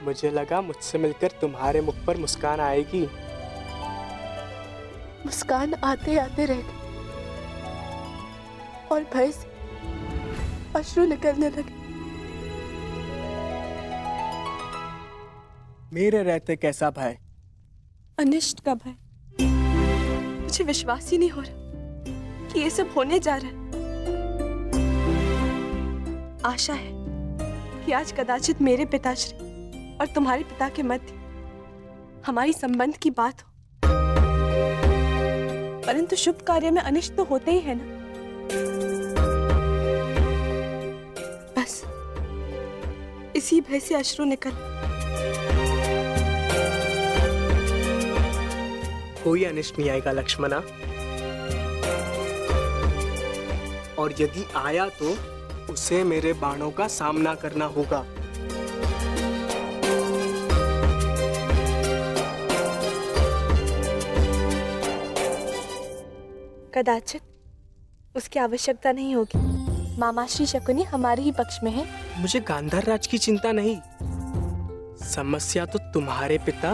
मुझे लगा मुझसे मिलकर तुम्हारे मुख पर मुस्कान आएगी। मुस्कान आते आते रह गई और भय से अश्रु निकलने लगे। मेरे रहते कैसा भय? अनिष्ट का भय। मुझे विश्वास ही नहीं हो रहा कि ये सब होने जा रहा है। आशा है कि आज कदाचित मेरे पिताश्री और तुम्हारे पिता के मध्य हमारी संबंध की बात हो, परंतु शुभ कार्य में अनिष्ट तो होते ही है ना। बस इसी भय से अश्रु निकल। कोई अनिष्ट नहीं आएगा लक्ष्मणा, और यदि आया तो उसे मेरे बाणों का सामना करना होगा। कदाचित उसकी आवश्यकता नहीं होगी। मामाश्री शकुनी हमारे ही पक्ष में है। मुझे गांधार राज की चिंता नहीं, समस्या तो तुम्हारे पिता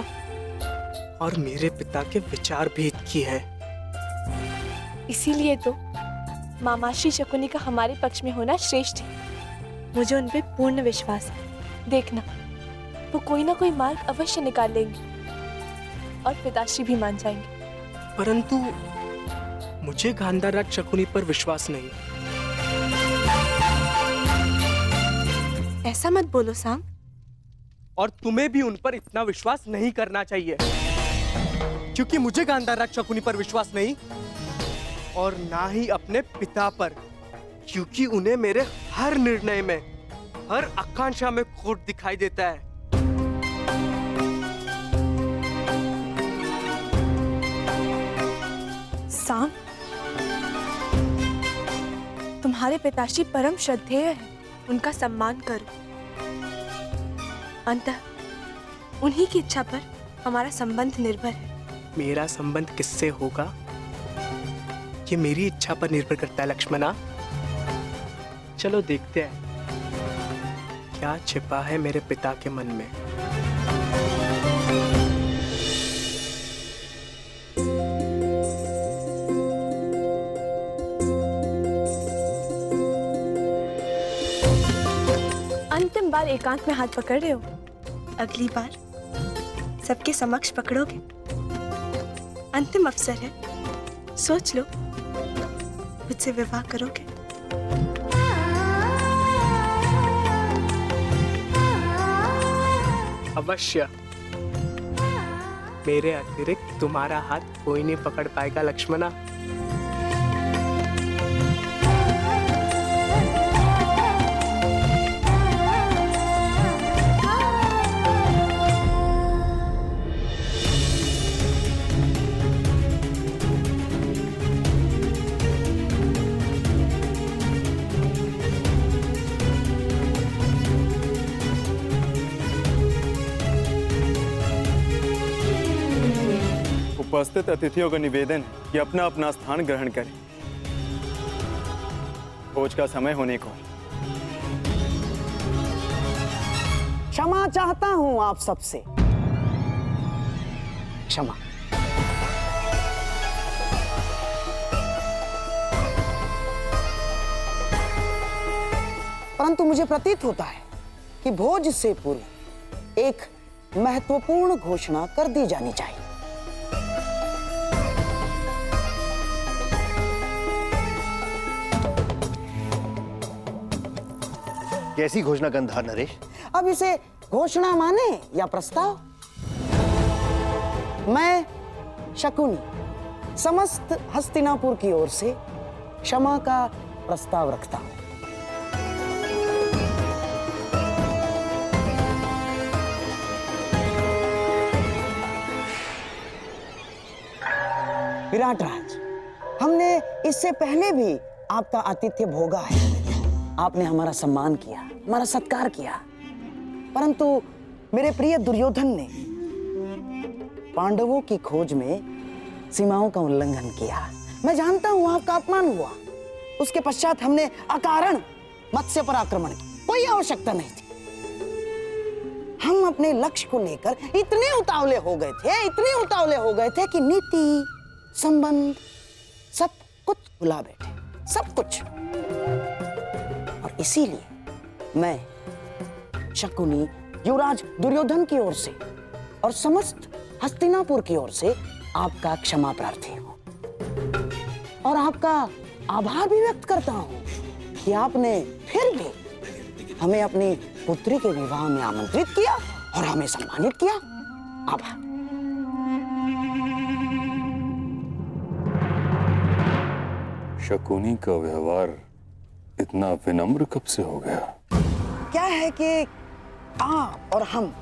और मेरे पिता के विचार भेद की है। इसीलिए तो मामाश्री शकुनी का हमारे पक्ष में होना श्रेष्ठ है। मुझे उन पे पूर्ण विश्वास है। देखना, वो कोई ना कोई मार्ग अवश्य निकाल लेंगे और पिताश्री भी मान जाएंगे। परंतु मुझे गांधार राज शकुनी पर विश्वास नहीं। ऐसा मत बोलो सांग। और तुम्हें भी उन पर इतना विश्वास नहीं करना चाहिए, क्योंकि मुझे गांधार राज शकुनी पर विश्वास नहीं, और ना ही अपने पिता पर, क्योंकि उन्हें मेरे हर निर्णय में, हर आकांक्षा में खोट दिखाई देता है। सांग, तुम्हारे पिताश्री परम श्रद्धेय हैं, उनका सम्मान करो। अंततः उन्हीं की इच्छा पर हमारा संबंध निर्भर है। मेरा संबंध किससे होगा ये मेरी इच्छा पर निर्भर करता है लक्ष्मणा। चलो देखते हैं क्या छिपा है मेरे पिता के मन में। अंतिम बार एकांत में हाथ पकड़ रहे हो, अगली बार सबके समक्ष पकड़ोगे। अंतिम अवसर है, सोच लो, मुझसे विवाह करोगे? अवश्य। मेरे अतिरिक्त तुम्हारा हाथ कोई नहीं पकड़ पाएगा लक्ष्मणा। उपस्थित अतिथियों का निवेदन है कि अपना अपना स्थान ग्रहण करें। भोज का समय होने को। क्षमा चाहता हूं आप सबसे, क्षमा। परंतु मुझे प्रतीत होता है कि भोज से पूर्व एक महत्वपूर्ण घोषणा कर दी जानी चाहिए। कैसी घोषणा गंधार नरेश? अब इसे घोषणा माने या प्रस्ताव, मैं शकुनी समस्त हस्तिनापुर की ओर से क्षमा का प्रस्ताव रखता हूं। विराट राज, हमने इससे पहले भी आपका आतिथ्य भोगा है। आपने हमारा सम्मान किया, हमारा सत्कार किया, परंतु मेरे प्रिय दुर्योधन ने पांडवों की खोज में सीमाओं का उल्लंघन किया। मैं जानता हूं आपका अपमान हुआ। उसके पश्चात हमने अकारण मत्स्य पर आक्रमण किया, कोई आवश्यकता नहीं थी। हम अपने लक्ष्य को लेकर इतने उतावले हो गए थे, इतने उतावले हो गए थे कि नीति, संबंध, सब कुछ भुला बैठे, सब कुछ। और इसीलिए मैं शकुनी, युवराज दुर्योधन की ओर से और समस्त हस्तिनापुर की ओर से आपका क्षमा प्रार्थी हूं और आपका आभार भी व्यक्त करता हूं कि आपने फिर भी हमें अपनी पुत्री के विवाह में आमंत्रित किया और हमें सम्मानित किया। आभार। शकुनी का व्यवहार इतना विनम्र कब से हो गया? क्या है कि आप और हम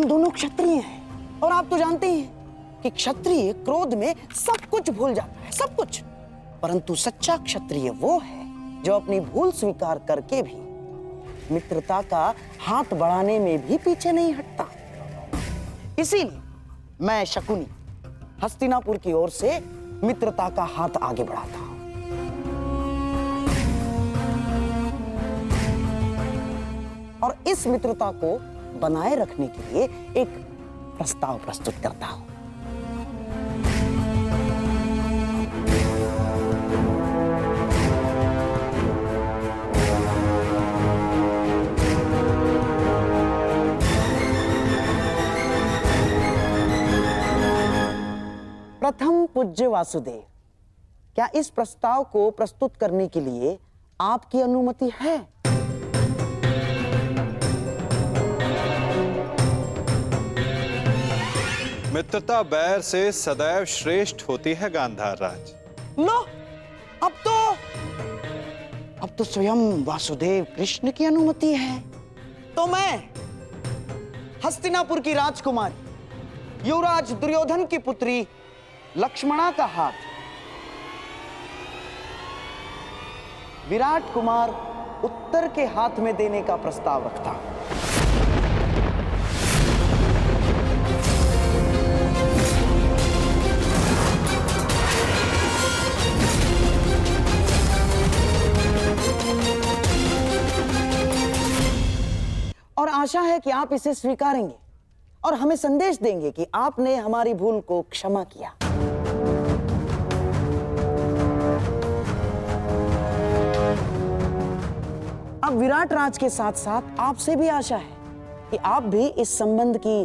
दोनों क्षत्रिय हैं और आप तो जानते ही हैं कि क्षत्रिय क्रोध में सब कुछ भूल जाता है, सब कुछ। परंतु सच्चा क्षत्रिय वो है जो अपनी भूल स्वीकार करके भी मित्रता का हाथ बढ़ाने में भी पीछे नहीं हटता। इसीलिए मैं शकुनी हस्तिनापुर की ओर से मित्रता का हाथ आगे बढ़ाता हूं। और इस मित्रता को बनाए रखने के लिए एक प्रस्ताव प्रस्तुत करता हूं। प्रथम पूज्य वासुदेव, क्या इस प्रस्ताव को प्रस्तुत करने के लिए आपकी अनुमति है? मित्रता बैर से सदैव श्रेष्ठ होती है गांधार राज। लो, अब तो स्वयं वासुदेव कृष्ण की अनुमति है। तो मैं हस्तिनापुर की राजकुमारी युवराज दुर्योधन की पुत्री लक्ष्मणा का हाथ विराट कुमार उत्तर के हाथ में देने का प्रस्ताव रखता हूं। और आशा है कि आप इसे स्वीकारेंगे और हमें संदेश देंगे कि आपने हमारी भूल को क्षमा किया। अब विराट राज के साथ साथ आपसे भी आशा है कि आप भी इस संबंध की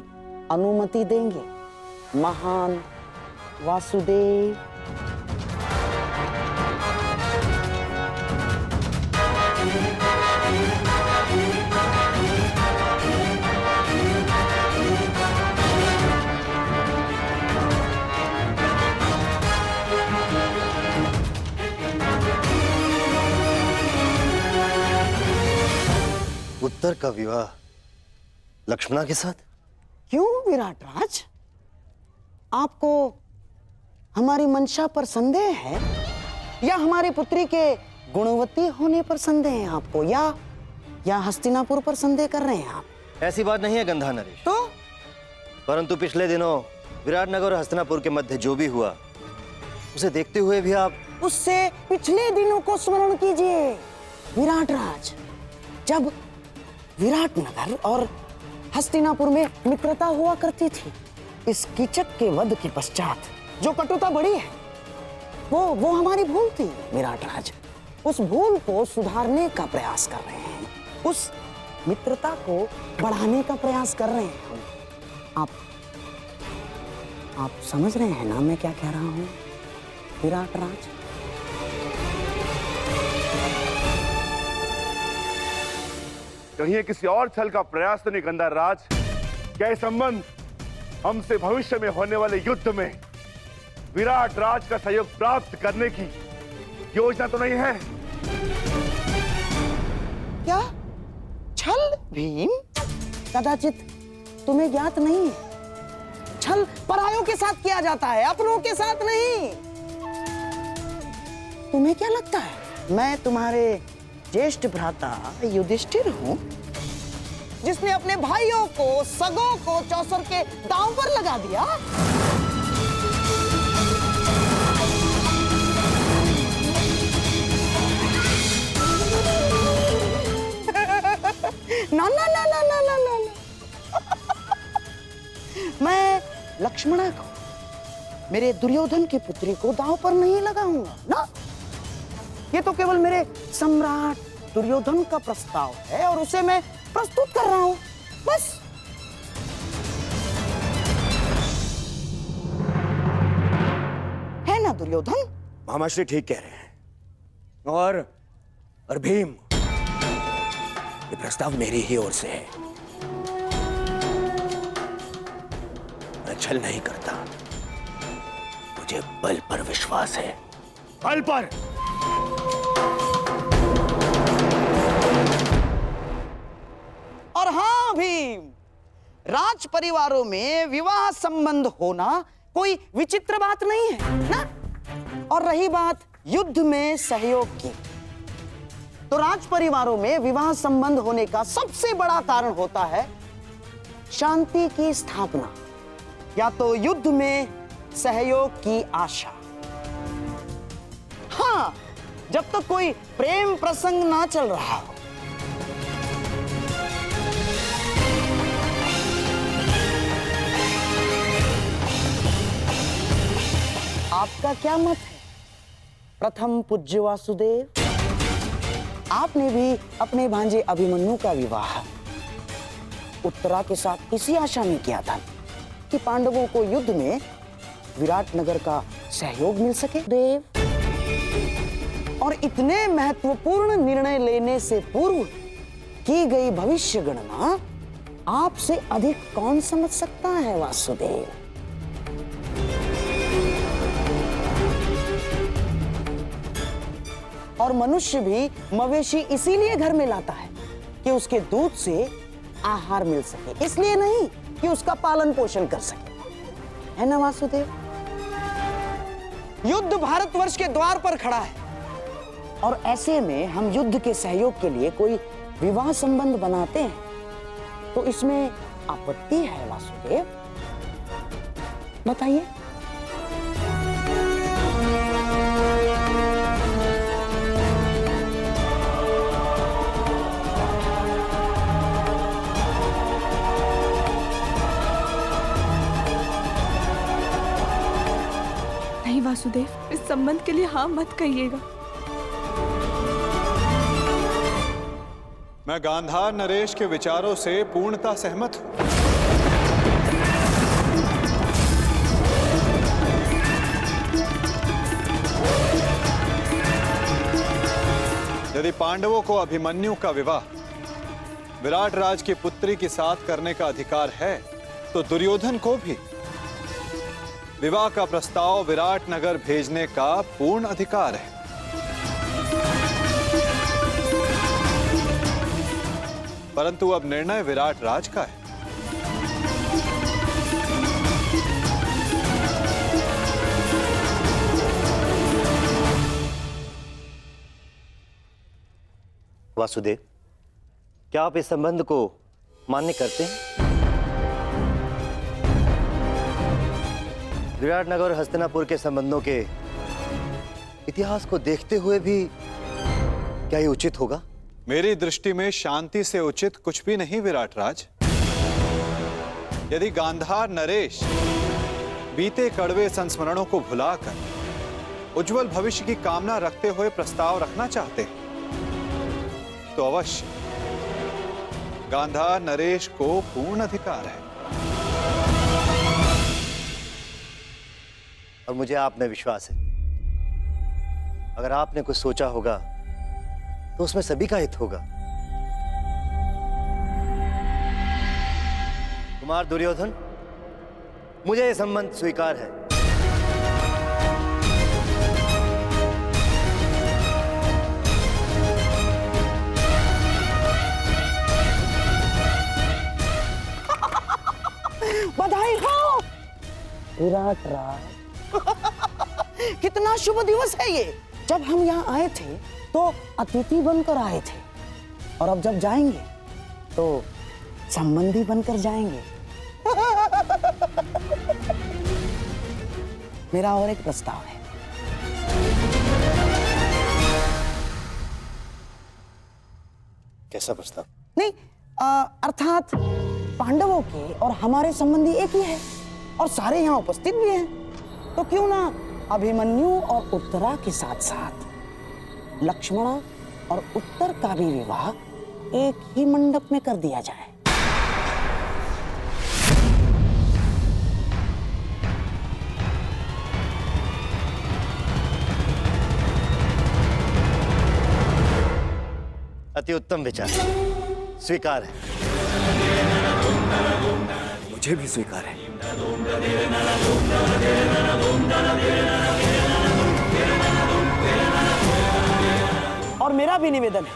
अनुमति देंगे। महान वासुदेव। उत्तर का विवाह लक्ष्मणा के साथ? क्यों विराट राज, आपको हमारी मंशा पर संदेह है या हमारी पुत्री के गुणवती होने पर संदेह है आपको, या हस्तिनापुर पर संदेह कर रहे हैं आप? ऐसी बात नहीं है गंधा नरेश। तो परंतु पिछले दिनों विराटनगर और हस्तिनापुर के मध्य जो भी हुआ उसे देखते हुए भी आप उससे पिछले दिनों को स्मरण कीजिए विराट राज, जब विराटनगर और हस्तिनापुर में मित्रता हुआ करती थी। इस कीचक के वध के पश्चात जो कटुता बढ़ी है वो हमारी भूल थी विराट राज। उस भूल को सुधारने का प्रयास कर रहे हैं, उस मित्रता को बढ़ाने का प्रयास कर रहे हैं हम। आप समझ रहे हैं ना मैं क्या कह रहा हूं विराट राज? कहीं ये किसी और छल का प्रयास तो नहीं गंधार राज? क्या ये संबंध हमसे भविष्य में होने वाले युद्ध में विराट राज का सहयोग प्राप्त करने की योजना तो नहीं है? क्या छल भीम? कदाचित तुम्हें ज्ञात नहीं है, छल परायों के साथ किया जाता है, अपनों के साथ नहीं। तुम्हें क्या लगता है मैं तुम्हारे ज्येष्ठ भ्राता युधिष्ठिर हूं, जिसने अपने भाइयों को, सगों को चौसर के दांव पर लगा दिया? ना ना ना ना ना ना ना, ना। मैं लक्ष्मणा को, मेरे दुर्योधन की पुत्री को दांव पर नहीं लगाऊंगा ना। ये तो केवल मेरे सम्राट दुर्योधन का प्रस्ताव है और उसे मैं प्रस्तुत कर रहा हूं, बस। है ना दुर्योधन? मामाश्री ठीक कह रहे हैं। और भीम, ये प्रस्ताव मेरी ही ओर से है। मैं छल नहीं करता, मुझे बल पर विश्वास है, बल पर। और हाँ भीम, राज परिवारों में विवाह संबंध होना कोई विचित्र बात नहीं है ना। और रही बात युद्ध में सहयोग की, तो राज परिवारों में विवाह संबंध होने का सबसे बड़ा कारण होता है शांति की स्थापना या तो युद्ध में सहयोग की आशा। हाँ, जब तक कोई प्रेम प्रसंग ना चल रहा हो। आपका क्या मत है प्रथम पूज्य वासुदेव? आपने भी अपने भांजे अभिमन्यु का विवाह उत्तरा के साथ इसी आशा में किया था कि पांडवों को युद्ध में विराट नगर का सहयोग मिल सके देव। और इतने महत्वपूर्ण निर्णय लेने से पूर्व की गई भविष्य गणना आपसे अधिक कौन समझ सकता है वासुदेव? और मनुष्य भी मवेशी इसीलिए घर में लाता है कि उसके दूध से आहार मिल सके, इसलिए नहीं कि उसका पालन पोषण कर सके, है ना वासुदेव? युद्ध भारतवर्ष के द्वार पर खड़ा है और ऐसे में हम युद्ध के सहयोग के लिए कोई विवाह संबंध बनाते हैं तो इसमें आपत्ति है वासुदेव? बताइए। नहीं वासुदेव, इस संबंध के लिए हाँ मत कहिएगा। मैं गांधार नरेश के विचारों से पूर्णतः सहमत हूं। यदि पांडवों को अभिमन्यु का विवाह विराट राज की पुत्री के साथ करने का अधिकार है तो दुर्योधन को भी विवाह का प्रस्ताव विराट नगर भेजने का पूर्ण अधिकार है। परंतु अब निर्णय विराट राज का है। वासुदेव, क्या आप इस संबंध को मान्य करते हैं? विराटनगर और हस्तिनापुर के संबंधों के इतिहास को देखते हुए भी क्या ये उचित होगा? मेरी दृष्टि में शांति से उचित कुछ भी नहीं विराट राज। यदि गांधार नरेश बीते कड़वे संस्मरणों को भुलाकर उज्जवल भविष्य की कामना रखते हुए प्रस्ताव रखना चाहते हैं तो अवश्य गांधार नरेश को पूर्ण अधिकार है। और मुझे आप में विश्वास है, अगर आपने कुछ सोचा होगा तो उसमें सभी का हित होगा। कुमार दुर्योधन, मुझे यह संबंध स्वीकार है। बधाई हो विराट राज। कितना शुभ दिवस है ये। जब हम यहाँ आए थे तो अतिथि बनकर आए थे और अब जब जाएंगे तो संबंधी बनकर जाएंगे। मेरा और एक प्रस्ताव है। कैसा प्रस्ताव? नहीं, अर्थात पांडवों के और हमारे संबंधी एक ही है और सारे यहाँ उपस्थित भी हैं, तो क्यों ना अभिमन्यु और उत्तरा के साथ साथ लक्ष्मणा और उत्तर का भी विवाह एक ही मंडप में कर दिया जाए। अति उत्तम विचार, स्वीकार है। मुझे भी स्वीकार है। और मेरा भी निवेदन है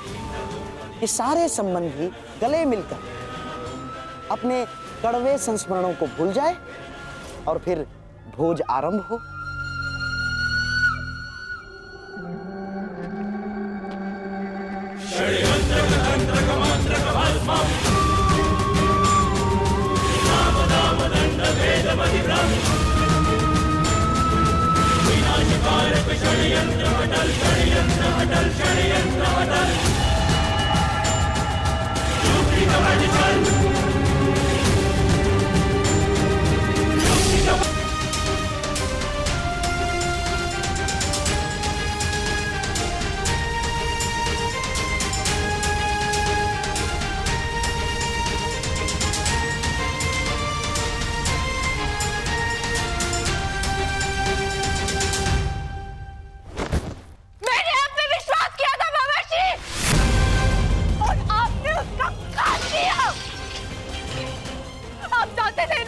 कि सारे संबंधी गले मिलकर अपने कड़वे संस्मरणों को भूल जाए और फिर भोज आरंभ हो। मैंने आप पे विश्वास किया था मामाश्री, और आपने उसका काट दिया। आप जानते थे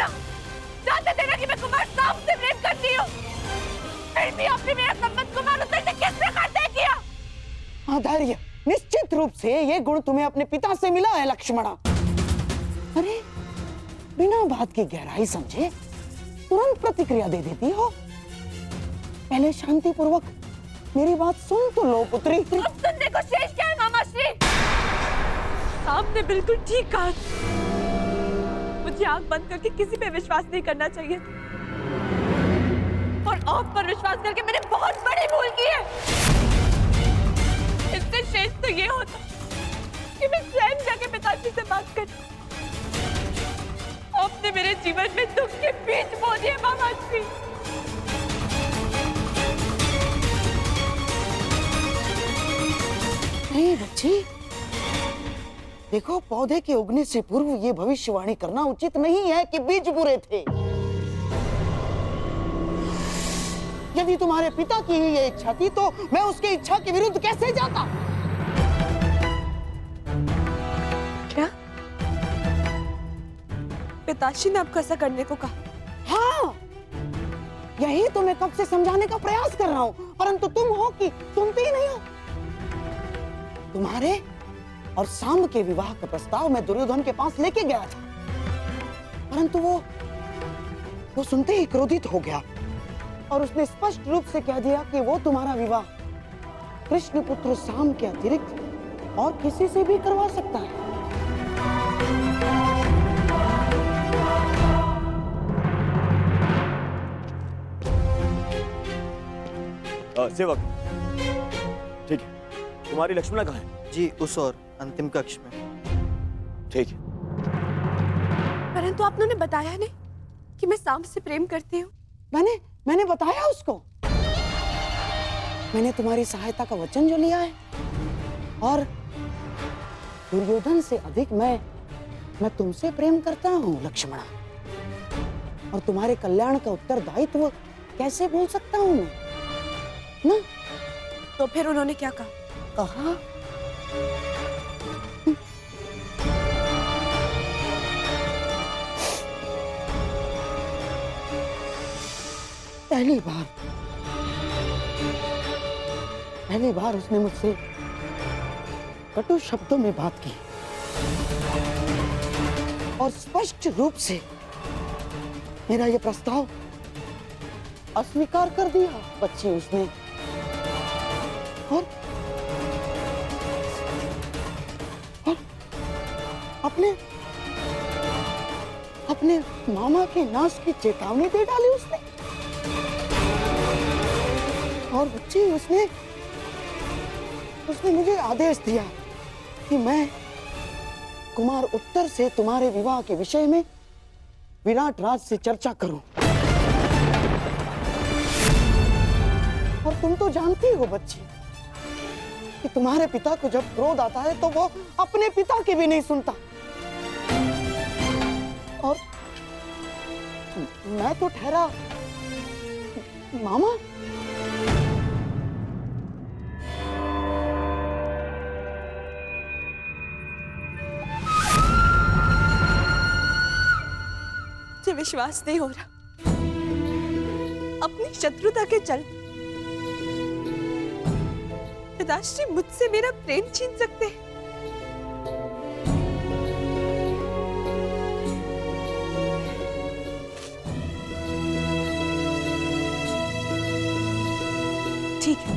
ना कि मैं कुमार साम से प्रेम करती हूँ, फिर भी आपने मेरा संबंध कुमार उत्तर से किस प्रकार तय किया? आधार्य, निश्चित रूप से ये गुण तुम्हें अपने पिता से मिला है लक्ष्मणा। अरे बिना बात की गहराई समझे तुरंत प्रतिक्रिया दे देती हो। पहले शांति पूर्वक मेरी बात सुन तो लो पुत्री। अब सुनने को शेष क्या है मामाश्री? सामने बिल्कुल ठीक कहा। मुझे आंख बंद करके किसी पे विश्वास नहीं करना चाहिए, और आप पर विश्वास करके मैंने बहुत बड़ी भूल की है। इससे शेष तो ये होता कि मैं स्वयं जाके पिताजी से बात कर। आपने मेरे जीवन में दुख के बीज बो दिए मामाश्री। नहीं बच्ची, देखो पौधे के उगने से पूर्व ये भविष्यवाणी करना उचित नहीं है कि बीज बुरे थे। यदि तुम्हारे पिता की ही ये इच्छा थी तो मैं उसकी इच्छा के विरुद्ध कैसे जाता? क्या पिताश्री ने आपको ऐसा करने को कहा? हाँ, यही तो मैं कब से समझाने का प्रयास कर रहा हूँ, परंतु तुम हो कि सुनते ही नहीं हो। तुम्हारे और सांब के विवाह का प्रस्ताव मैं दुर्योधन के पास लेके गया था, परंतु वो सुनते ही क्रोधित हो गया और उसने स्पष्ट रूप से कह दिया कि वो तुम्हारा विवाह कृष्ण पुत्र सांब के अतिरिक्त और किसी से भी करवा सकता है। सेवक, ठीक है, तुम्हारी लक्ष्मणा कहाँ है? जी उस और अंतिम कक्ष में। ठीक है। परंतु आपने उन्हें बताया नहीं कि मैं सांब से प्रेम करती हूँ। मैंने बताया उसको। मैंने तुम्हारी सहायता का वचन जो लिया है, और दुर्योधन से अधिक मैं तुमसे प्रेम करता हूँ लक्ष्मणा, और तुम्हारे कल्याण का उत्तरदायित्व कैसे भूल सकता हूँ मैं ना? तो फिर उन्होंने क्या कहा? कहा पहली बार उसने मुझसे कटु शब्दों में बात की और स्पष्ट रूप से मेरा यह प्रस्ताव अस्वीकार कर दिया बच्ची उसने। और अपने मामा के नाश की चेतावनी दे डाली उसने। और बच्ची उसने मुझे आदेश दिया कि मैं राजकुमार उत्तर से तुम्हारे विवाह के विषय में विराट राज से चर्चा करूं। और तुम तो जानती हो बच्ची कि तुम्हारे पिता को जब क्रोध आता है तो वो अपने पिता की भी नहीं सुनता। और मैं तो ठहरा मामा। मुझे विश्वास नहीं हो रहा अपनी शत्रुता के चल पिताश्री मुझसे मेरा प्रेम छीन सकते हैं। ठीक है,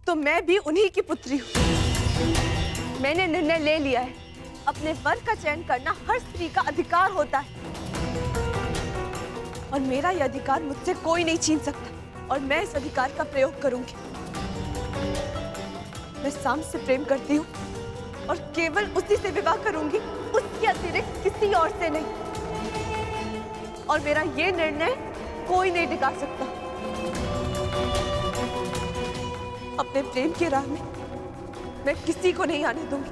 तो मैं भी उन्हीं की पुत्री हूं। मैंने निर्णय ले लिया है, अपने वर का चयन करना हर स्त्री का अधिकार होता है और मेरा यह अधिकार मुझसे कोई नहीं छीन सकता और मैं इस अधिकार का प्रयोग करूंगी। मैं साम से प्रेम करती हूँ और केवल उसी से विवाह करूंगी, उसके अतिरिक्त किसी और से नहीं। और मेरा ये निर्णय कोई नहीं टिका सकता। अपने प्रेम की राह में मैं किसी को नहीं आने दूंगी,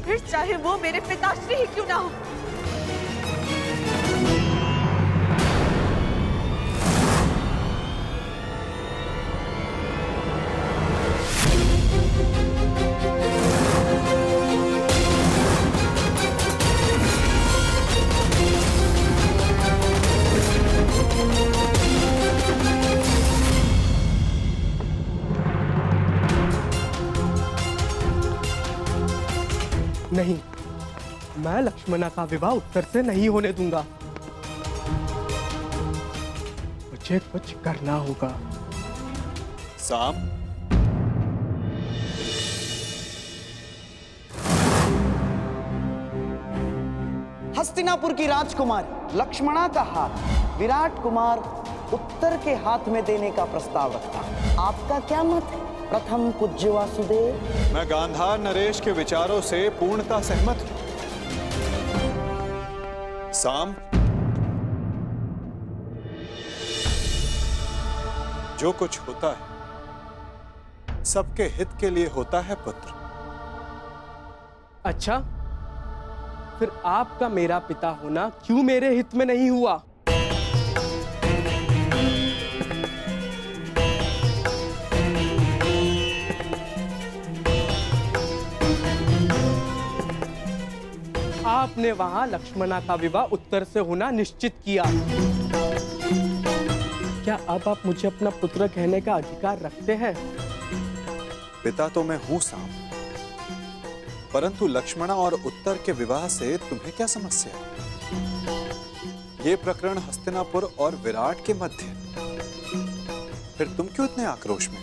फिर चाहे वो मेरे पिताश्री ही क्यों ना हो। नहीं, मैं लक्ष्मणा का विवाह उत्तर से नहीं होने दूंगा। मुझे कुछ करना होगा। साम, हस्तिनापुर की राजकुमारी लक्ष्मणा का हाथ विराट कुमार उत्तर के हाथ में देने का प्रस्ताव रखता। आपका क्या मत है प्रथम पूज्य वासुदेव? मैं गांधार नरेश के विचारों से पूर्णतः सहमत हूं। साम, जो कुछ होता है सबके हित के लिए होता है पुत्र। अच्छा, फिर आपका मेरा पिता होना क्यों मेरे हित में नहीं हुआ? आपने वहां लक्ष्मणा का विवाह उत्तर से होना निश्चित किया। क्या अब आप मुझे अपना पुत्र कहने का अधिकार रखते हैं? पिता तो मैं हूं साम, परंतु लक्ष्मणा और उत्तर के विवाह से तुम्हें क्या समस्या है? ये प्रकरण हस्तिनापुर और विराट के मध्य है। फिर तुम क्यों इतने आक्रोश में?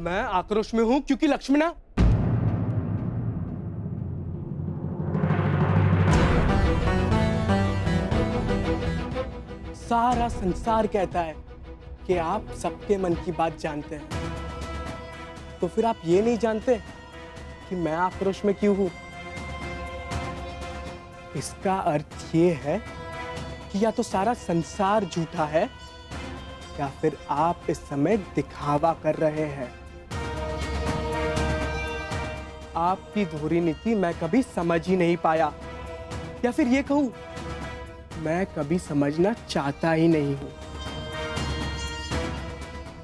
मैं आक्रोश में हूं क्योंकि लक्ष्मणा सारा संसार कहता है कि आप सबके मन की बात जानते हैं, तो फिर आप ये नहीं जानते कि मैं आक्रोश में क्यों हूं? इसका अर्थ ये है कि या तो सारा संसार झूठा है या फिर आप इस समय दिखावा कर रहे हैं। आपकी धोरी नीति मैं कभी समझ ही नहीं पाया, या फिर ये कहूं मैं कभी समझना चाहता ही नहीं हूं,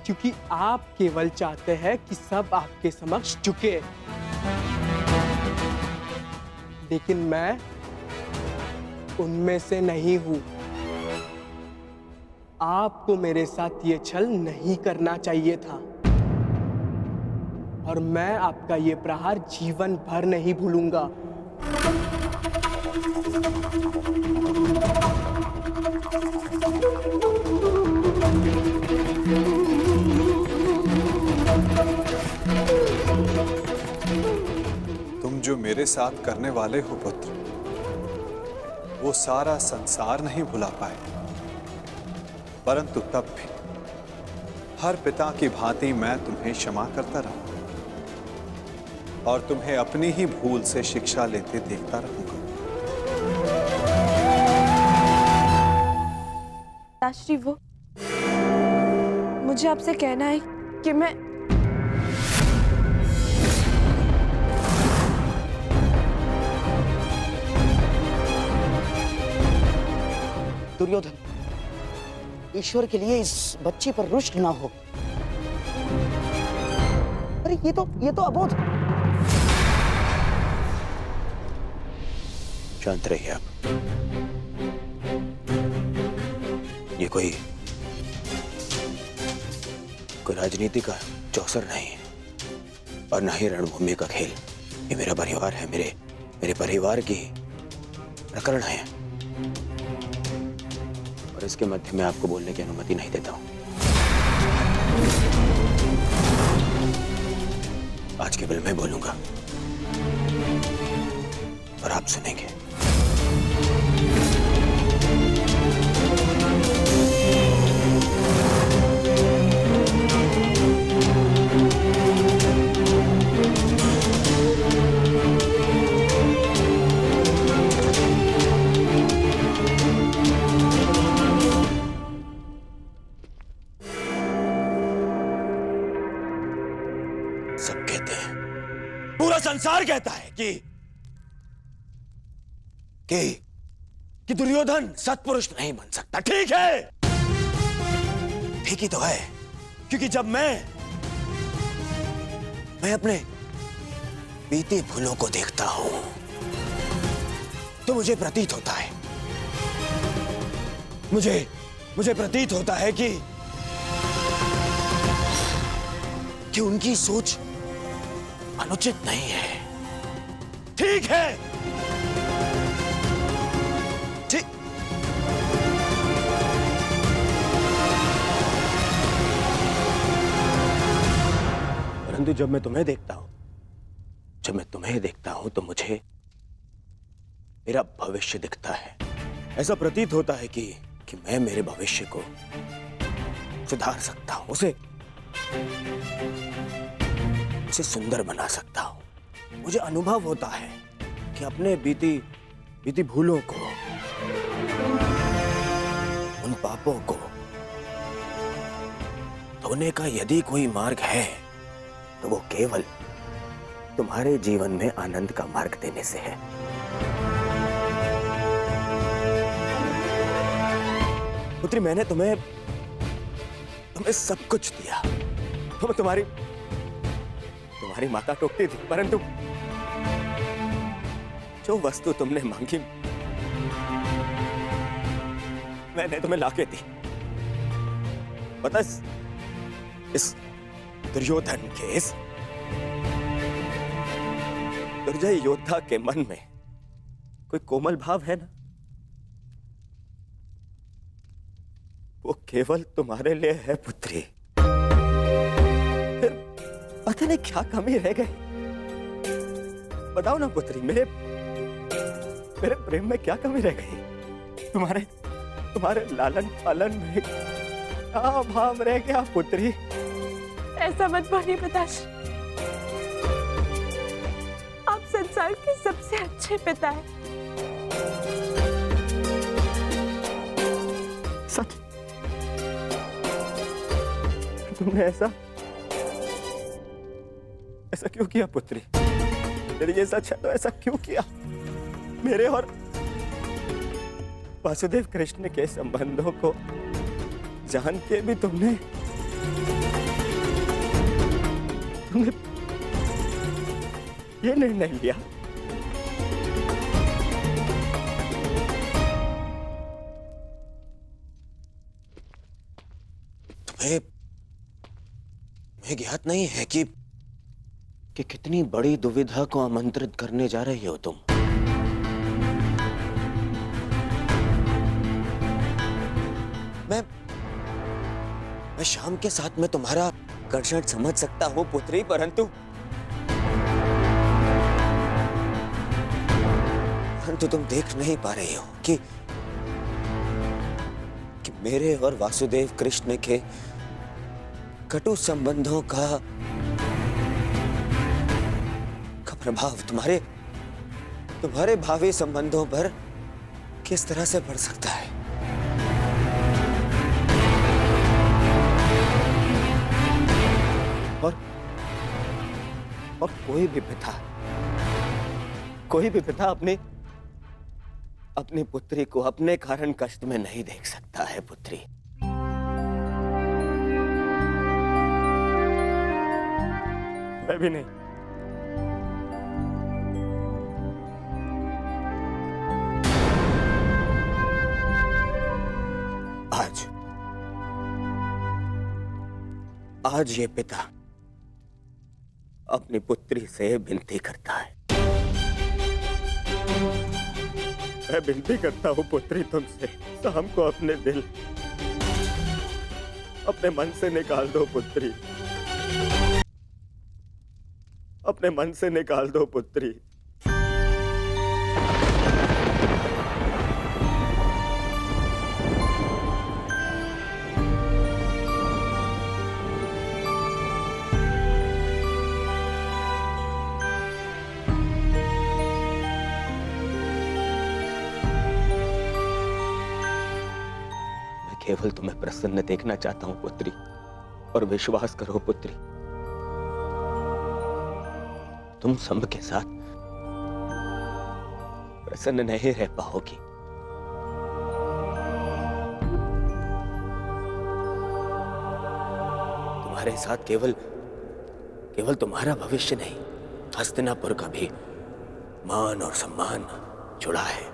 क्योंकि आप केवल चाहते हैं कि सब आपके समक्ष झुके। लेकिन मैं उनमें से नहीं हूं। आपको मेरे साथ ये छल नहीं करना चाहिए था और मैं आपका ये प्रहार जीवन भर नहीं भूलूंगा। तुम जो मेरे साथ करने वाले हो पुत्र, वो सारा संसार नहीं भुला पाए, परंतु तब भी हर पिता की भांति मैं तुम्हें क्षमा करता रहूं। और तुम्हें अपनी ही भूल से शिक्षा लेते देखता रहूंगा। पिताश्री, वो मुझे आपसे कहना है कि मैं दुर्योधन, ईश्वर के लिए इस बच्ची पर रुष्ट ना हो। अरे ये तो अबोध। शांत रहिए आप। ये कोई राजनीति का चौसर नहीं है और ना ही रणभूमि का खेल। ये मेरा परिवार है, मेरे परिवार की प्रकरण है और इसके मध्य में आपको बोलने की अनुमति नहीं देता हूं। आज केवल मैं बोलूंगा और आप सुनेंगे। सब कहते हैं, पूरा संसार कहता है कि दुर्योधन सत्पुरुष नहीं बन सकता। ठीक है, ठीक ही तो है, क्योंकि जब मैं अपने बीती भूलों को देखता हूं तो मुझे प्रतीत होता है मुझे प्रतीत होता है कि उनकी सोच अनुचित नहीं है। ठीक है, ठीक। परंतु जब मैं तुम्हें देखता हूं तो मुझे मेरा भविष्य दिखता है। ऐसा प्रतीत होता है कि मैं मेरे भविष्य को सुधार सकता हूं, उसे सुंदर बना सकता हूं। मुझे अनुभव होता है कि अपने बीती भूलों को, उन पापों को धोने का यदि कोई मार्ग है तो वो केवल तुम्हारे जीवन में आनंद का मार्ग देने से है। पुत्री, मैंने तुम्हें सब कुछ दिया। तुम्हारी माता टोकती थी, परंतु जो वस्तु तुमने मांगी मैंने तुम्हें लाके दी। पता, इस दुर्योधन के, इस दुर्जय योद्धा के मन में कोई कोमल भाव है ना, वो केवल तुम्हारे लिए है पुत्री। फिर पता नहीं क्या कमी रह गई। बताओ ना पुत्री, मेरे प्रेम में क्या कमी रह गई? तुम्हारे लालन पालन में क्या भाव रह गया पुत्री? ऐसा मत बोलिए पिताश्री, आप संसार के सबसे अच्छे पिता हैं। सच? तुमने ऐसा क्यों किया पुत्री? यदि ये सच है तो ऐसा क्यों किया? मेरे और वासुदेव कृष्ण के संबंधों को जान के भी तुमने ये निर्णय लिया। तुम्हें ज्ञात नहीं है कि कितनी बड़ी दुविधा को आमंत्रित करने जा रही हो तुम। मैं शाम के साथ में तुम्हारा आकर्षण समझ सकता हूं पुत्री, परंतु तुम देख नहीं पा रही हो कि मेरे और वासुदेव कृष्ण के कटु संबंधों का प्रभाव तुम्हारे भावी संबंधों पर किस तरह से पड़ सकता है? और कोई भी पिता अपनी पुत्री को अपने कारण कष्ट में नहीं देख सकता है। पुत्री, मैं भी नहीं। आज ये पिता अपनी पुत्री से विनती करता है। मैं विनती करता हूं पुत्री तुमसे, शाम को अपने दिल, अपने मन से निकाल दो पुत्री, अपने मन से निकाल दो पुत्री। केवल तुम्हें प्रसन्न देखना चाहता हूं पुत्री, और विश्वास करो पुत्री, तुम सब के साथ प्रसन्न नहीं रह पाओगी। तुम्हारे साथ केवल तुम्हारा भविष्य नहीं, हस्तिनापुर का भी मान और सम्मान जुड़ा है।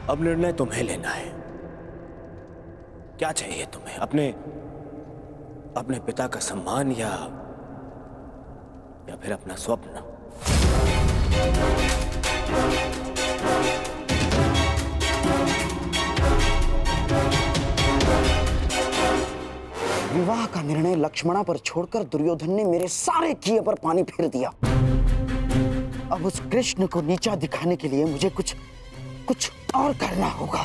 अब निर्णय तुम्हें लेना है। क्या चाहिए तुम्हें? अपने पिता का सम्मान या फिर अपना स्वप्न? विवाह का निर्णय लक्ष्मणा पर छोड़कर दुर्योधन ने मेरे सारे किए पर पानी फेर दिया। अब उस कृष्ण को नीचा दिखाने के लिए मुझे कुछ और करना होगा।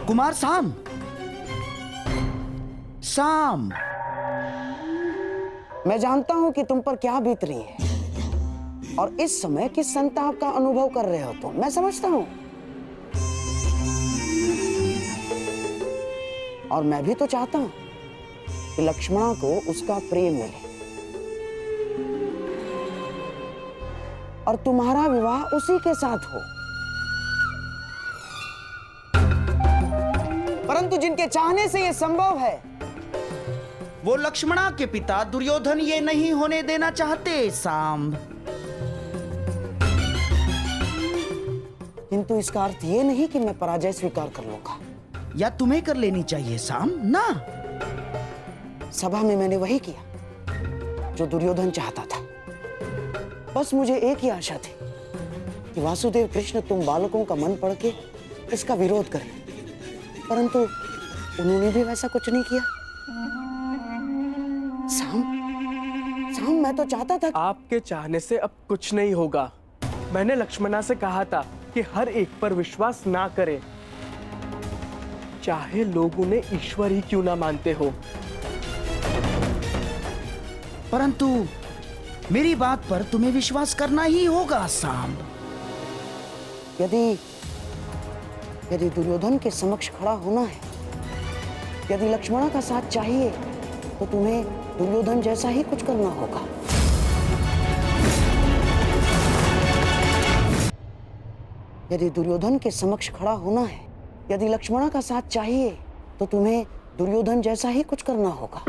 कुमार साम, मैं जानता हूं कि तुम पर क्या बीत रही है और इस समय किस संताप का अनुभव कर रहे हो तुम। मैं समझता हूं, और मैं भी तो चाहता हूं कि लक्ष्मणा को उसका प्रेम मिले और तुम्हारा विवाह उसी के साथ हो। परंतु जिनके चाहने से यह संभव है, वो लक्ष्मणा के पिता दुर्योधन ये नहीं होने देना चाहते सांब। किंतु इसका अर्थ ये नहीं कि मैं पराजय स्वीकार कर लूंगा। या तुम्हें कर लेनी चाहिए साम ना। सभा में मैंने वही किया जो दुर्योधन चाहता था। बस मुझे एक ही आशा थी कि वासुदेव कृष्ण तुम बालकों का मन पढ़ के इसका विरोध करें, परंतु उन्होंने भी वैसा कुछ नहीं किया। साम, मैं तो चाहता था। आपके चाहने से अब कुछ नहीं होगा। मैंने लक्ष्मणा से कहा था कि हर एक पर विश्वास ना करें, चाहे लोग उन्हें ईश्वर ही क्यों ना मानते हो। परंतु मेरी बात पर तुम्हें विश्वास करना ही होगा सांब। यदि दुर्योधन के समक्ष खड़ा होना है, यदि लक्ष्मणा का साथ चाहिए, तो तुम्हें दुर्योधन जैसा ही कुछ करना होगा। यदि दुर्योधन के समक्ष खड़ा होना है, यदि लक्ष्मणा का साथ चाहिए, तो तुम्हें दुर्योधन जैसा ही कुछ करना होगा,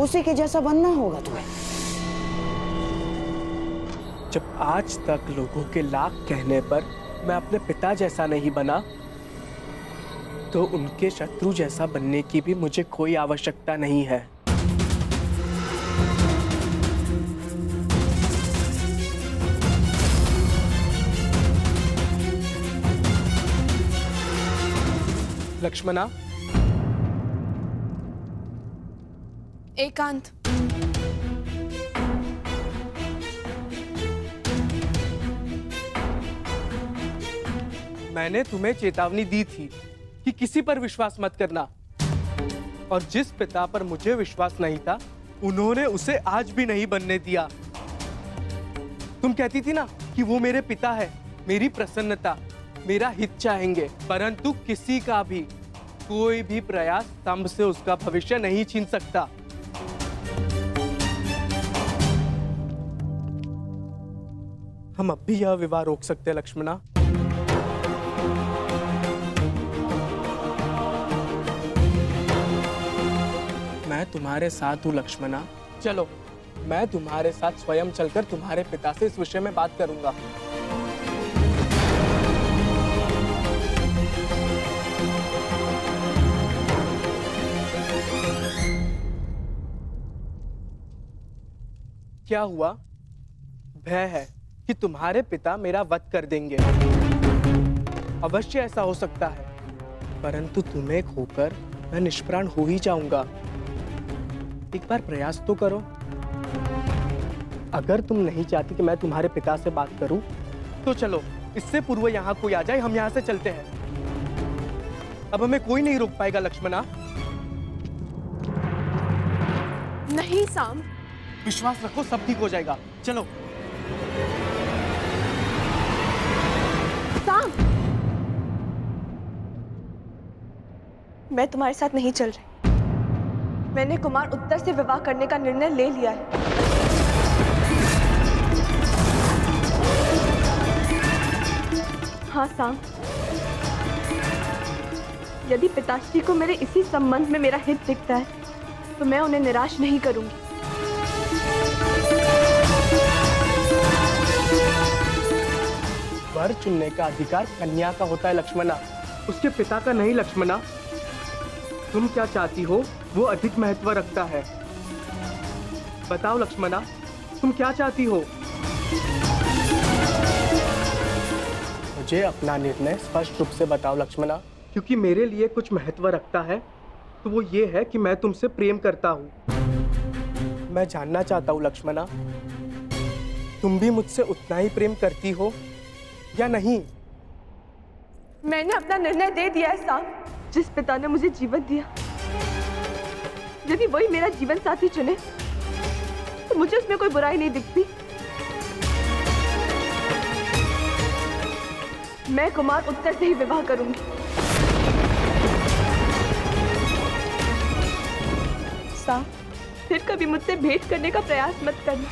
उसी के जैसा बनना होगा तुम्हें। जब आज तक लोगों के लाख कहने पर मैं अपने पिता जैसा नहीं बना, तो उनके शत्रु जैसा बनने की भी मुझे कोई आवश्यकता नहीं है। लक्ष्मणा, एकांत। मैंने तुम्हें चेतावनी दी थी कि किसी पर विश्वास मत करना, और जिस पिता पर मुझे विश्वास नहीं था उन्होंने उसे आज भी नहीं बनने दिया। तुम कहती थी ना कि वो मेरे पिता है, मेरी प्रसन्नता, मेरा हित चाहेंगे, परंतु किसी का भी कोई भी प्रयास स्तंभ से उसका भविष्य नहीं छीन सकता। हम अब भी यह विवाह रोक सकते हैं लक्ष्मणा। मैं तुम्हारे साथ हूँ लक्ष्मणा। चलो, मैं तुम्हारे साथ स्वयं चलकर तुम्हारे पिता से इस विषय में बात करूंगा। क्या हुआ? भय है कि तुम्हारे पिता मेरा वध कर देंगे। अवश्य ऐसा हो सकता है, परंतु तुम्हें खोकर मैं निष्प्राण हो ही जाऊंगा। एक बार प्रयास तो करो। अगर तुम नहीं चाहती कि मैं तुम्हारे पिता से बात करूं, तो चलो, इससे पूर्व यहाँ कोई आ जाए, हम यहाँ से चलते हैं। अब हमें कोई नहीं रोक पाएगा लक्ष्मणा। नहीं साम, विश्वास रखो, सब ठीक हो जाएगा। चलो। साम, मैं तुम्हारे साथ नहीं चल रही। मैंने कुमार उत्तर से विवाह करने का निर्णय ले लिया है। हाँ साम, यदि पिताश्री को मेरे इसी संबंध में मेरा हित दिखता है, तो मैं उन्हें निराश नहीं करूंगी। वर चुनने का अधिकार कन्या का होता है लक्ष्मणा, उसके पिता का नहीं लक्ष्मणा। तुम क्या चाहती हो वो अधिक महत्व रखता है। बताओ लक्ष्मणा, तुम क्या चाहती हो? मुझे अपना निर्णय स्पष्ट रूप से बताओ लक्ष्मणा, क्योंकि मेरे लिए कुछ महत्व रखता है तो वो ये है कि मैं तुमसे प्रेम करता हूँ। मैं जानना चाहता हूँ लक्ष्मणा, तुम भी मुझसे उतना ही प्रेम करती हो या नहीं? मैंने अपना निर्णय दे दिया है साम। जिस पिता ने मुझे जीवन दिया, यदि वही मेरा जीवन साथी चुने, तो मुझे उसमें कोई बुराई नहीं दिखती। मैं कुमार उत्तर से ही विवाह करूंगी। साम, फिर कभी मुझसे भेंट करने का प्रयास मत करना।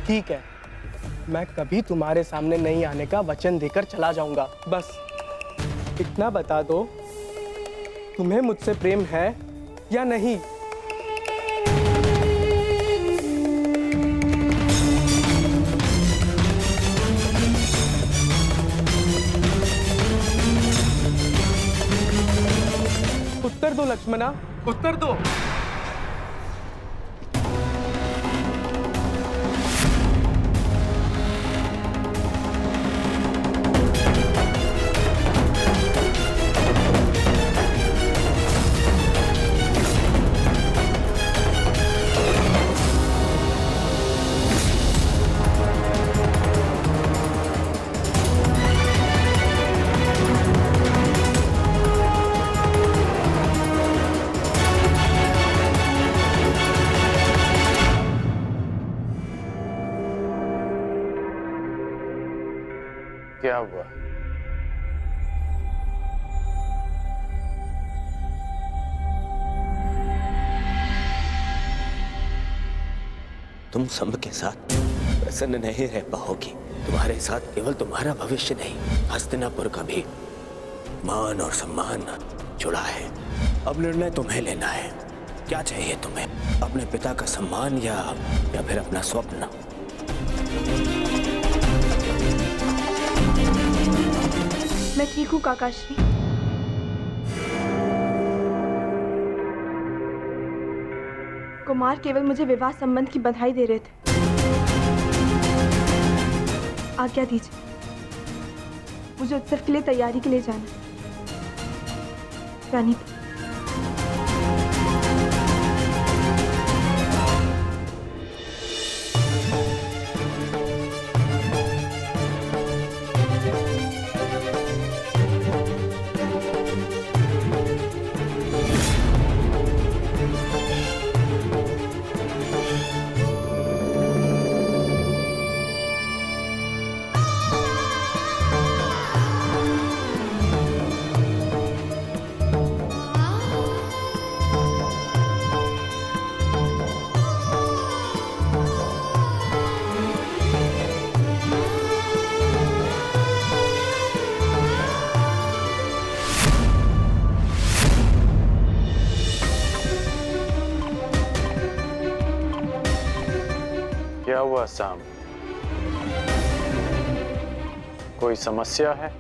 ठीक है, मैं कभी तुम्हारे सामने नहीं आने का वचन देकर चला जाऊंगा। बस इतना बता दो, तुम्हें मुझसे प्रेम है या नहीं? उत्तर दो लक्ष्मणा, उत्तर दो। क्या हुआ? तुम संभ के साथ प्रसन्न नहीं रह पाओगी। तुम्हारे साथ केवल तुम्हारा भविष्य नहीं, हस्तिनापुर का भी मान और सम्मान जुड़ा है। अब निर्णय तुम्हें लेना है। क्या चाहिए तुम्हें? अपने पिता का सम्मान या फिर अपना स्वप्न? मैं ठीक हूँ काकाश्री। कुमार केवल मुझे विवाह संबंध की बधाई दे रहे थे। आज्ञा दीजिए, मुझे उत्सव के लिए तैयारी के लिए जाना है। रानी क्या हुआ साम? कोई समस्या है?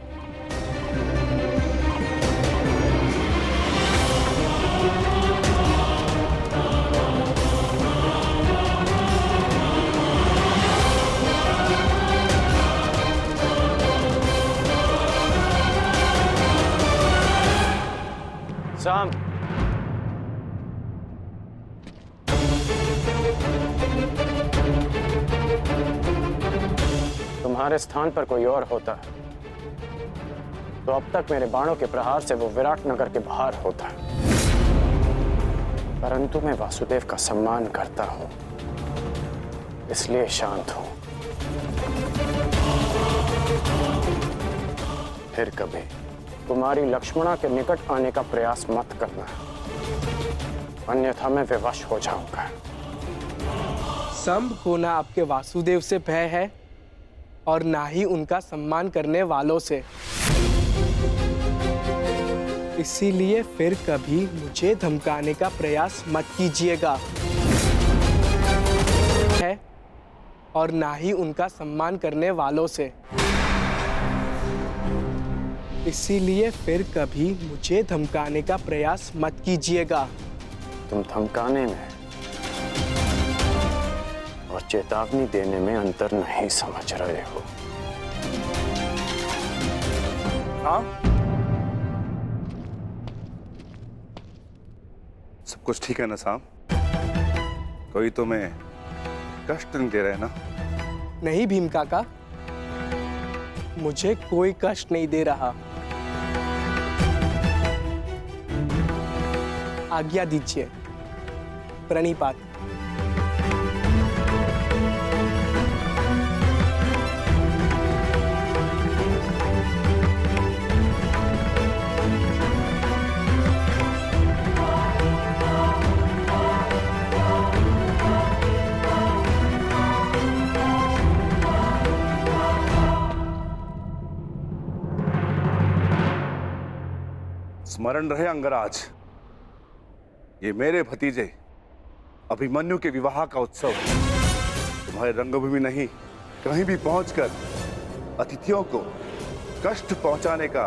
साम, तुम्हारे स्थान पर कोई और होता तो अब तक मेरे बाणों के प्रहार से वो विराट नगर के बाहर होता। परंतु मैं वासुदेव का सम्मान करता हूं, इसलिए शांत हूं। फिर कभी कुमारी लक्ष्मणा के निकट आने का प्रयास मत करना, अन्यथा मैं विवश हो जाऊंगा। संभ को ना आपके वासुदेव से भय है और ना ही उनका सम्मान करने वालों से। इसीलिए फिर कभी मुझे धमकाने का प्रयास मत कीजिएगा। है और ना ही उनका सम्मान करने वालों से। इसीलिए फिर कभी मुझे धमकाने का प्रयास मत कीजिएगा। तुम धमकाने में और चेतावनी देने में अंतर नहीं समझ रहे हो। हाँ, सब कुछ ठीक है ना साम? कोई तुम्हें कष्ट नहीं दे रहे ना? नहीं भीम काका, मुझे कोई कष्ट नहीं दे रहा। आज्ञा दीजिए। प्रणिपात। स्मरण रहे अंगराज, ये मेरे भतीजे अभिमन्यु के विवाह का उत्सव तुम्हारे रंगभूमि नहीं, कहीं भी पहुंचकर अतिथियों को कष्ट पहुंचाने का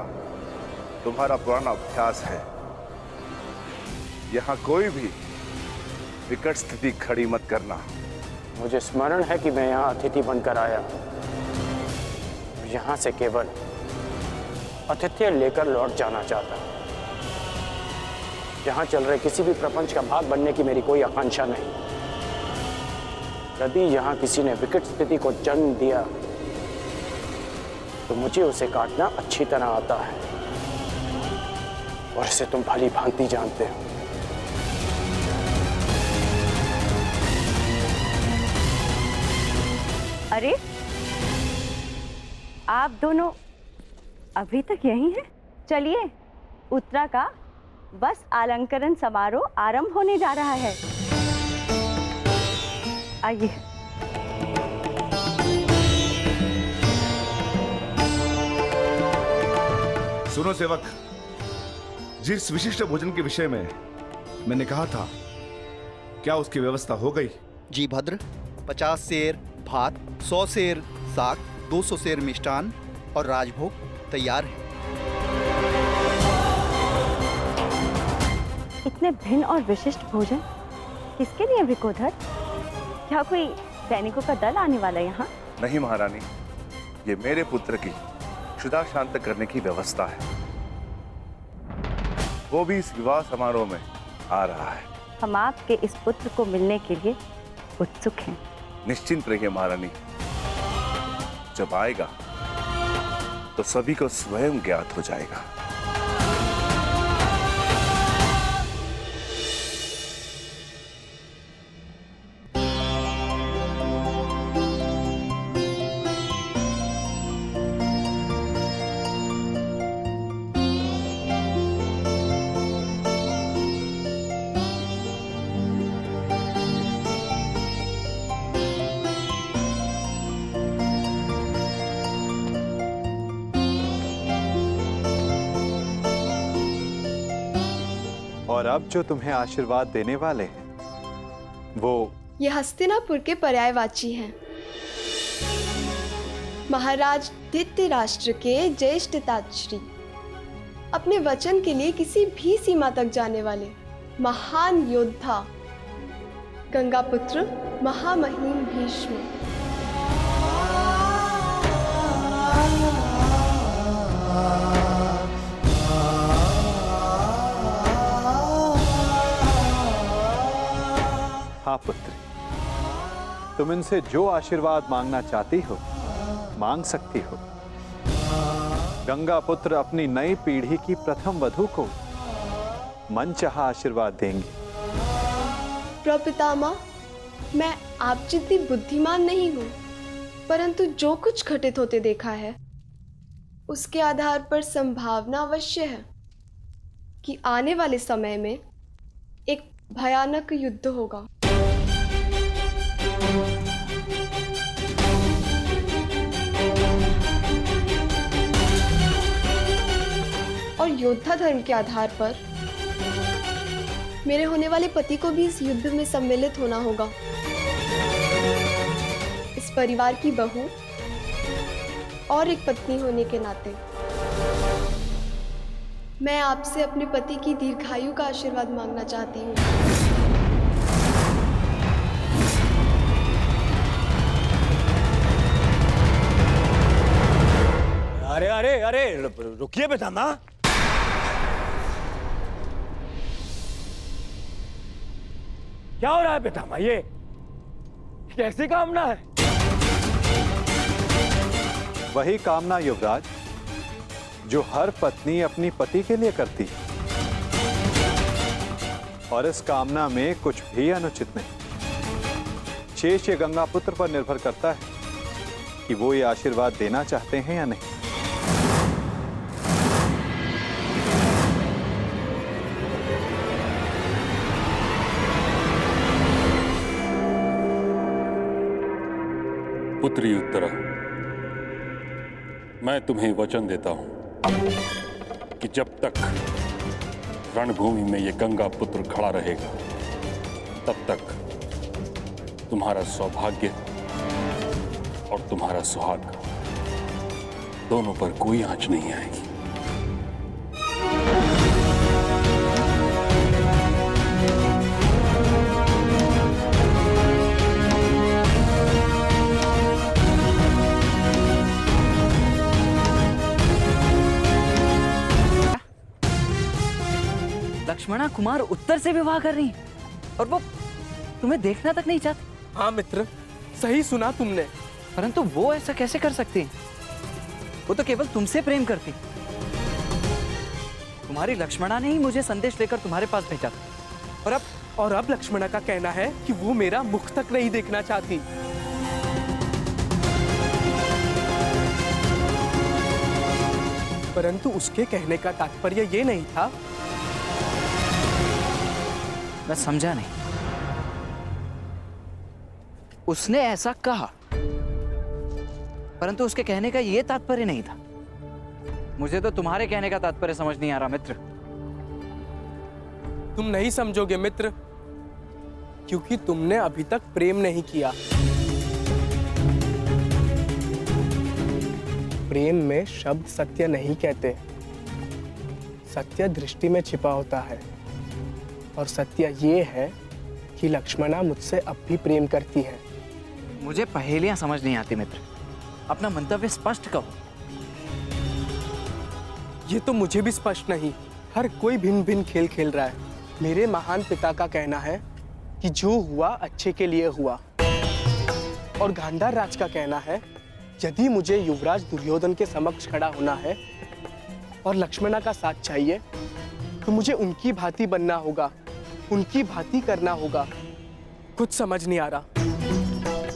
तुम्हारा पुराना अभ्यास है। यहां कोई भी विकट स्थिति खड़ी मत करना। मुझे स्मरण है कि मैं यहाँ अतिथि बनकर आया, यहाँ से केवल अतिथि लेकर लौट जाना चाहता हूँ। यहाँ चल रहे किसी भी प्रपंच का भाग बनने की मेरी कोई आकांक्षा नहीं। यदि यहाँ किसी ने विकट स्थिति को जन्म दिया तो मुझे उसे काटना अच्छी तरह आता है, और इसे तुम भली भांति जानते हो। अरे, आप दोनों अभी तक यहीं हैं? चलिए, उत्तरा का बस अलंकरण समारोह आरंभ होने जा रहा है। आइए। सुनो सेवक, जिस विशिष्ट भोजन के विषय में मैंने कहा था क्या उसकी व्यवस्था हो गई? जी भद्र, 50 सेर भात, 100 सेर साग, 200 सेर मिष्टान और राजभोग तैयार है। इतने भिन्न और विशिष्ट भोजन किसके लिए विकोधर? क्या कोई सैनिकों का दल आने वाला है यहाँ? नहीं महारानी, ये मेरे पुत्र की क्षुधा शांत करने की व्यवस्था है। वो भी इस विवाह समारोह में आ रहा है। हम आपके इस पुत्र को मिलने के लिए उत्सुक हैं। निश्चिंत रहिए महारानी, जब आएगा तो सभी को स्वयं ज्ञात हो जाएगा। और अब जो तुम्हें आशीर्वाद देने वाले हैं वो ये हस्तिनापुर के पर्यायवाची हैं। महाराज धृतराष्ट्र के ज्येष्ठ तातश्री, अपने वचन के लिए किसी भी सीमा तक जाने वाले महान योद्धा, गंगापुत्र महामहिम भीष्म। हाँ पुत्री, तुम इनसे जो आशीर्वाद मांगना चाहती हो मांग सकती हो। गंगा पुत्र अपनी नई पीढ़ी की प्रथम वधू को मनचाहा आशीर्वाद देंगे। प्रपितामह, मैं आप जितनी बुद्धिमान नहीं हूँ, परंतु जो कुछ घटित होते देखा है उसके आधार पर संभावना अवश्य है कि आने वाले समय में एक भयानक युद्ध होगा। और योद्धा धर्म के आधार पर मेरे होने वाले पति को भी इस युद्ध में सम्मिलित होना होगा। इस परिवार की बहू और एक पत्नी होने के नाते मैं आपसे अपने पति की दीर्घायु का आशीर्वाद मांगना चाहती हूँ। अरे अरे अरे रुकिए पितामह। क्या हो रहा है पितामह? ये कैसी कामना है? वही कामना युवराज जो हर पत्नी अपनी पति के लिए करती है, और इस कामना में कुछ भी अनुचित नहीं। शेष ये गंगा पुत्र पर निर्भर करता है कि वो ये आशीर्वाद देना चाहते हैं या नहीं। पुत्री उत्तरा, मैं तुम्हें वचन देता हूं कि जब तक रणभूमि में ये गंगा पुत्र खड़ा रहेगा तब तक तुम्हारा सौभाग्य और तुम्हारा सुहाग दोनों पर कोई आंच नहीं आएगी। लक्ष्मणा कुमार उत्तर से विवाह कर रही है और वो तुम्हें देखना तक नहीं चाहती। हाँ मित्र, सही सुना तुमने। परंतु वो ऐसा कैसे कर सकती हैं? वो तो केवल तुमसे प्रेम करती। तुम्हारी लक्ष्मणा ने ही मुझे संदेश लेकर तुम्हारे पास भेजा था। और अब लक्ष्मणा का कहना है कि वो मेरा मुख तक नहीं देखना चाहती। परंतु उसके कहने का तात्पर्य ये नहीं था। मैं समझा नहीं। उसने ऐसा कहा, परंतु उसके कहने का यह तात्पर्य नहीं था। मुझे तो तुम्हारे कहने का तात्पर्य समझ नहीं आ रहा मित्र। तुम नहीं समझोगे मित्र। क्योंकि तुमने अभी तक प्रेम नहीं किया। प्रेम में शब्द सत्य नहीं कहते, सत्य दृष्टि में छिपा होता है। और सत्य ये है कि लक्ष्मणा मुझसे अब भी प्रेम करती है। मुझे पहेलियां समझ नहीं आती मित्र, अपना मंतव्य स्पष्ट कहो। ये तो मुझे भी स्पष्ट नहीं, हर कोई भिन्न भिन्न खेल खेल रहा है। मेरे महान पिता का कहना है कि जो हुआ अच्छे के लिए हुआ, और गांधार राज का कहना है यदि मुझे युवराज दुर्योधन के समक्ष खड़ा होना है और लक्ष्मणा का साथ चाहिए तो मुझे उनकी भांति बनना होगा, उनकी भांति करना होगा। कुछ समझ नहीं आ रहा,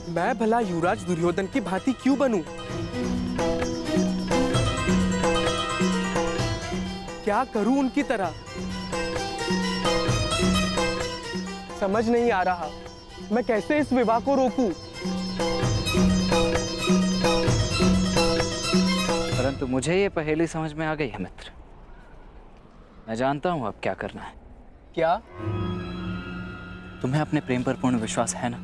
मैं भला युवराज दुर्योधन की भांति क्यों बनूं? क्या करूं उनकी तरह? समझ नहीं आ रहा, मैं कैसे इस विवाह को रोकूं? परंतु मुझे ये पहेली समझ में आ गई है मित्र। मैं जानता हूं अब क्या करना है। क्या? तुम्हें अपने प्रेम पर पूर्ण विश्वास है ना?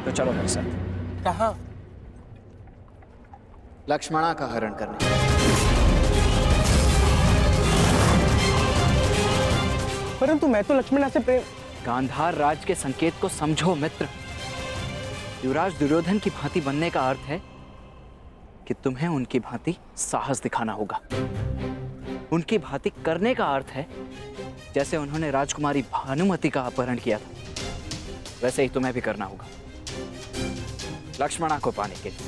तो चलो मेरे साथ। कहां? लक्ष्मणा का हरण करने। परंतु मैं तो लक्ष्मणा से प्रेम। गांधार राज के संकेत को समझो मित्र। युवराज दुर्योधन की भांति बनने का अर्थ है कि तुम्हें उनकी भांति साहस दिखाना होगा। उनकी भांति करने का अर्थ है जैसे उन्होंने राजकुमारी भानुमति का अपहरण किया था, वैसे ही तुम्हें भी करना होगा लक्ष्मणा को पाने के लिए।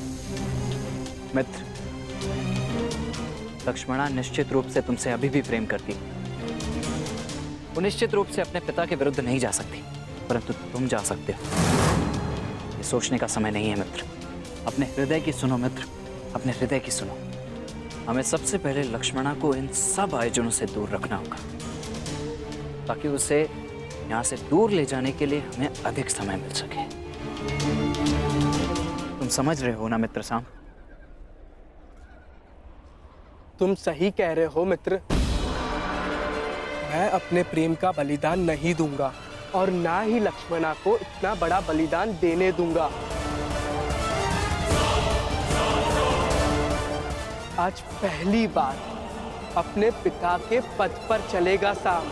मित्र, लक्ष्मणा निश्चित रूप से तुमसे अभी भी प्रेम करती है। वो निश्चित रूप से अपने पिता के विरुद्ध नहीं जा सकती, परंतु तुम जा सकते हो। ये सोचने का समय नहीं है मित्र। अपने हृदय की सुनो मित्र, अपने हृदय की सुनो। हमें सबसे पहले लक्ष्मणा को इन सब आयोजनों से दूर रखना होगा, ताकि उसे यहाँ से दूर ले जाने के लिए हमें अधिक समय मिल सके। तुम समझ रहे हो ना मित्र साम? तुम सही कह रहे हो मित्र। मैं अपने प्रेम का बलिदान नहीं दूंगा और ना ही लक्ष्मणा को इतना बड़ा बलिदान देने दूंगा। आज पहली बार अपने पिता के पद पर चलेगा साम।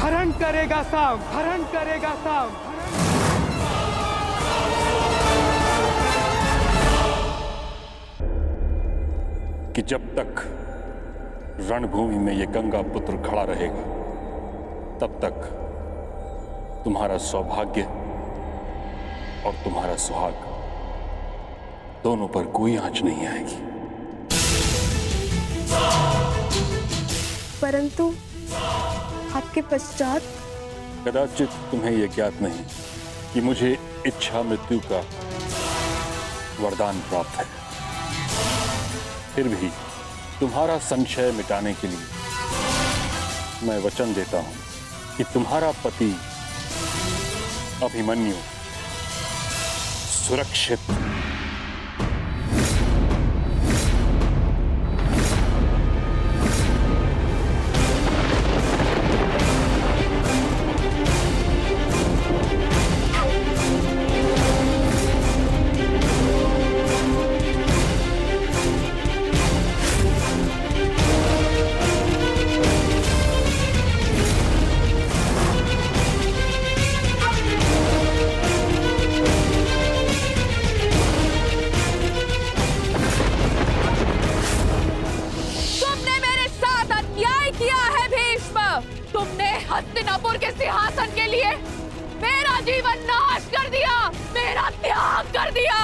हरण करेगा साम, हरण करेगा साम। कि जब तक रणभूमि में ये गंगा पुत्र खड़ा रहेगा तब तक तुम्हारा सौभाग्य और तुम्हारा सुहाग दोनों पर कोई आंच नहीं आएगी। परंतु आपके पश्चात कदाचित तुम्हें यह ज्ञात नहीं कि मुझे इच्छा मृत्यु का वरदान प्राप्त है। फिर भी तुम्हारा संशय मिटाने के लिए मैं वचन देता हूं कि तुम्हारा पति अभिमन्यु सुरक्षित हस्तिनापुर के सिंहासन के लिए मेरा जीवन नाश कर दिया, मेरा त्याग कर दिया।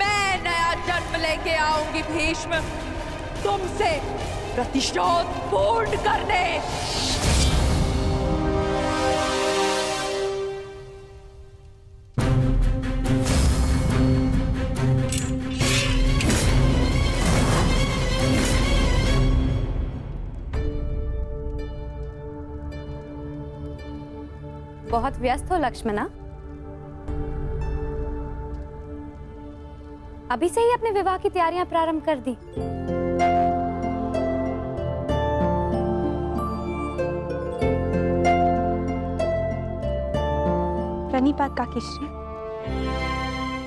मैं नया जन्म लेके आऊंगी भीष्म, तुमसे प्रतिशोध पूर्ण करने। बहुत व्यस्त हो लक्ष्मणा? अभी से ही अपने विवाह की तैयारियां प्रारंभ कर दी। पाक काकीश्री।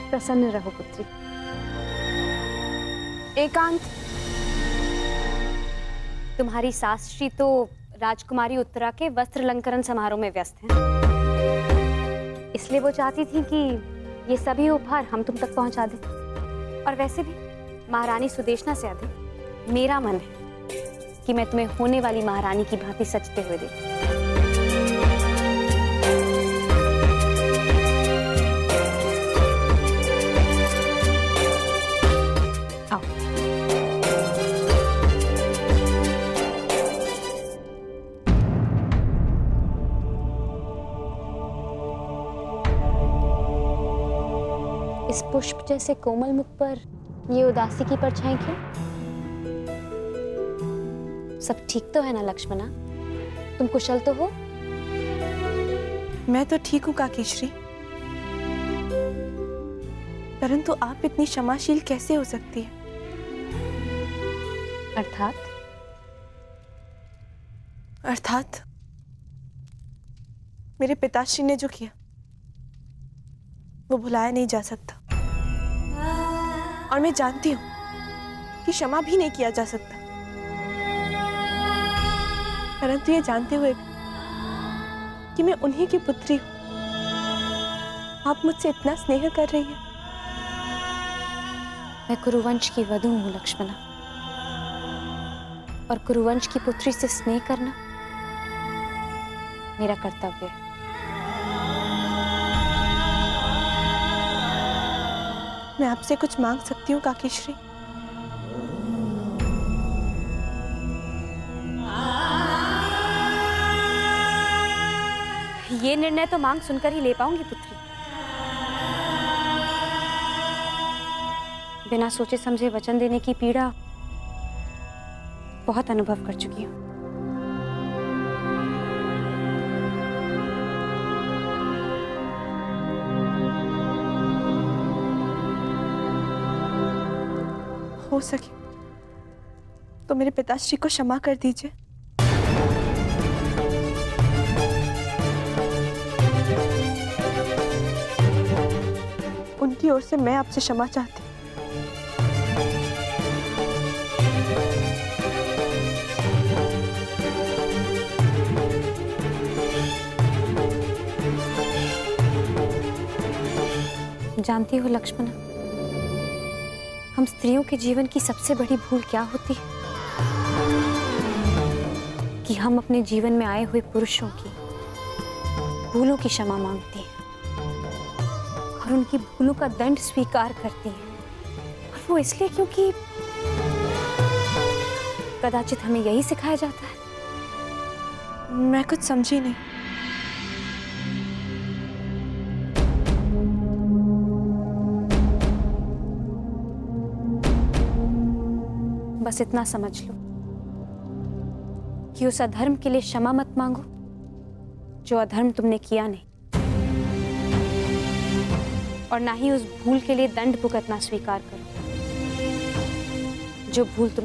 प्रसन्न रहो पुत्री। एकांत, तुम्हारी सास श्री तो राजकुमारी उत्तरा के वस्त्र अलंकरण समारोह में व्यस्त हैं। इसलिए वो चाहती थी कि ये सभी उपहार हम तुम तक पहुंचा दें। और वैसे भी महारानी सुदेशना से अधिक मेरा मन है कि मैं तुम्हें होने वाली महारानी की भांति सजते हुए देखूं। इस पुष्प जैसे कोमल मुख पर ये उदासी की परछाई क्यों? सब ठीक तो है ना लक्ष्मणा? तुम कुशल तो हो? मैं तो ठीक हूँ काकीश्री, परंतु आप इतनी क्षमाशील कैसे हो सकती है? अर्थात मेरे पिताश्री ने जो किया वो भुलाया नहीं जा सकता, और मैं जानती हूं कि क्षमा भी नहीं किया जा सकता। परंतु ये जानते हुए भी कि मैं उन्हीं की पुत्री हूं, आप मुझसे इतना स्नेह कर रही हैं। मैं कुरुवंश की वधू हूं लक्ष्मणा, और कुरुवंश की पुत्री से स्नेह करना मेरा कर्तव्य है। मैं आपसे कुछ मांग सकती हूँ काकीश्री? ये निर्णय तो मांग सुनकर ही ले पाऊंगी पुत्री। बिना सोचे समझे वचन देने की पीड़ा बहुत अनुभव कर चुकी हूँ। हो सके तो मेरे पिताश्री को क्षमा कर दीजिए। उनकी ओर से मैं आपसे क्षमा चाहती हूँ। जानती हो लक्ष्मणा, हम स्त्रियों के जीवन की सबसे बड़ी भूल क्या होती है? कि हम अपने जीवन में आए हुए पुरुषों की भूलों की क्षमा मांगती हैं और उनकी भूलों का दंड स्वीकार करती हैं। और वो इसलिए क्योंकि कदाचित हमें यही सिखाया जाता है। मैं कुछ समझी नहीं। बस इतना समझ लो कि उस अधर्म के लिए क्षमा मत मांगो जो अधर्म तुमने किया नहीं, और ना ही उस भूल के लिए दंड भुगतना स्वीकार करो जो भूल तुम